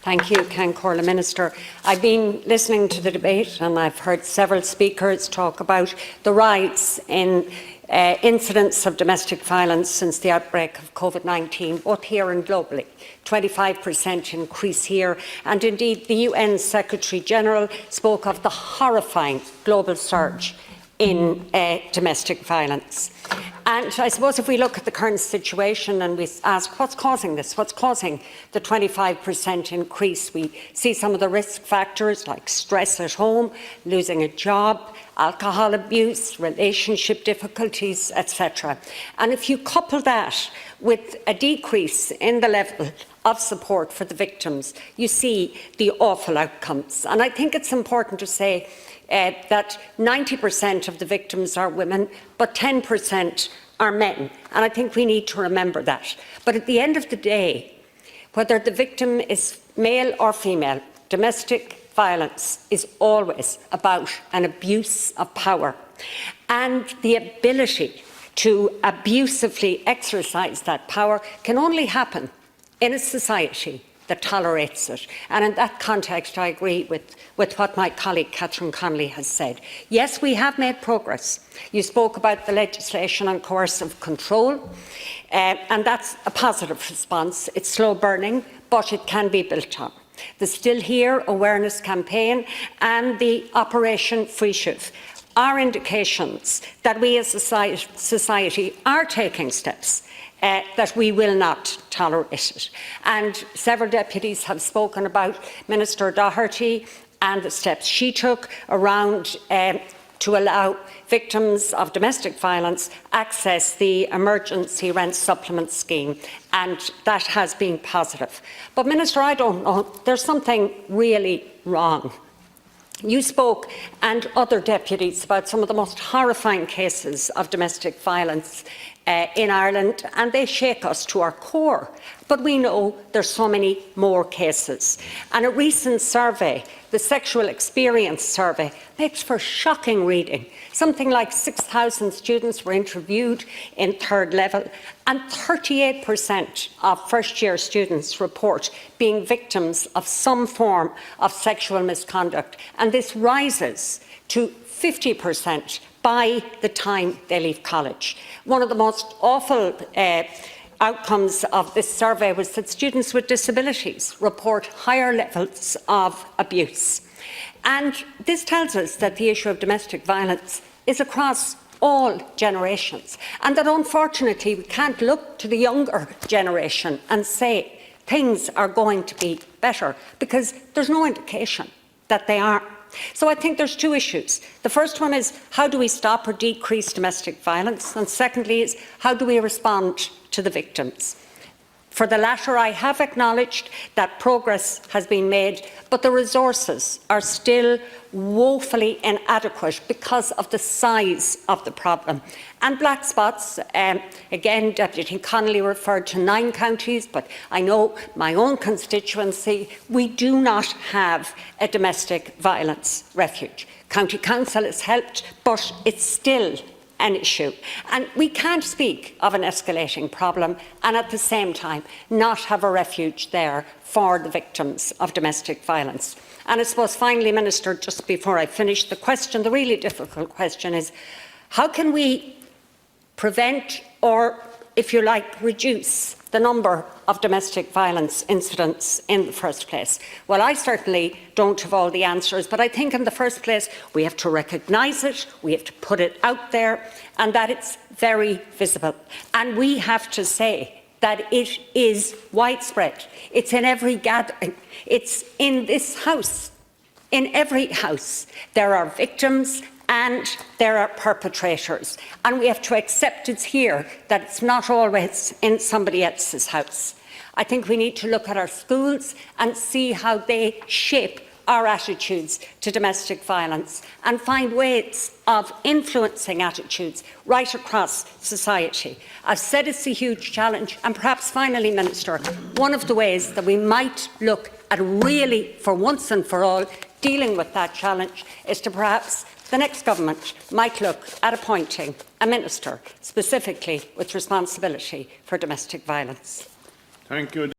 Thank you, Cancor, Minister. I've been listening to the debate and I've heard several speakers talk about the rise in incidents of domestic violence since the outbreak of COVID-19, both here and globally. 25% increase here, and indeed the UN Secretary-General spoke of the horrifying global surge in domestic violence. And I suppose if we look at the current situation and we ask what's causing this, what's causing the 25% increase, we see some of the risk factors like stress at home, losing a job, alcohol abuse, relationship difficulties, etc. And if you couple that with a decrease in the level of support for the victims, you see the awful outcomes. And I think it's important to say that 90% of the victims are women, but 10% are men. And I think we need to remember that. But at the end of the day, whether the victim is male or female, domestic violence is always about an abuse of power. And the ability to abusively exercise that power can only happen in a society that tolerates it. And in that context, I agree with what my colleague Catherine Connolly has said. Yes, we have made progress. You spoke about the legislation on coercive control, and that's a positive response. It's slow burning, but it can be built on. The Still Here awareness campaign and the Operation Free Shift are indications that we as a society are taking steps that we will not tolerate it. And several deputies have spoken about Minister Doherty and the steps she took around to allow victims of domestic violence access the emergency rent supplement scheme, and that has been positive. But Minister, I don't know, there's something really wrong. You spoke, and other deputies, about some of the most horrifying cases of domestic violence in Ireland, and they shake us to our core. But we know there's so many more cases. And a recent survey, the Sexual Experience Survey, makes for shocking reading. Something like 6,000 students were interviewed in third level, and 38% of first-year students report being victims of some form of sexual misconduct. And this rises to 50% by the time they leave college. One of the most awful outcomes of this survey was that students with disabilities report higher levels of abuse. And this tells us that the issue of domestic violence is across all generations, and that unfortunately we can't look to the younger generation and say things are going to be better, because there's no indication that they are. So I think there's two issues. The first one is, how do we stop or decrease domestic violence? And secondly is, how do we respond to the victims? For the latter, I have acknowledged that progress has been made, but the resources are still woefully inadequate because of the size of the problem. And black spots, again, Deputy Connolly referred to 9 counties, but I know my own constituency, we do not have a domestic violence refuge. County Council has helped, but it's still an issue. And we can't speak of an escalating problem and at the same time not have a refuge there for the victims of domestic violence. And I suppose finally, Minister, just before I finish, the really difficult question is, how can we prevent, or if you like, reduce the number of domestic violence incidents in the first place? Well, I certainly don't have all the answers, but I think in the first place we have to recognise it, we have to put it out there, and that it's very visible. And we have to say that it is widespread. It's in every gathering. It's in this house. In every house there are victims and there are perpetrators, and we have to accept it's here, that it's not always in somebody else's house. I think we need to look at our schools and see how they shape our attitudes to domestic violence and find ways of influencing attitudes right across society. I've said it's a huge challenge, and perhaps finally, Minister, one of the ways that we might look at really, for once and for all, dealing with that challenge is to perhaps the next government might look at appointing a minister specifically with responsibility for domestic violence. Thank you.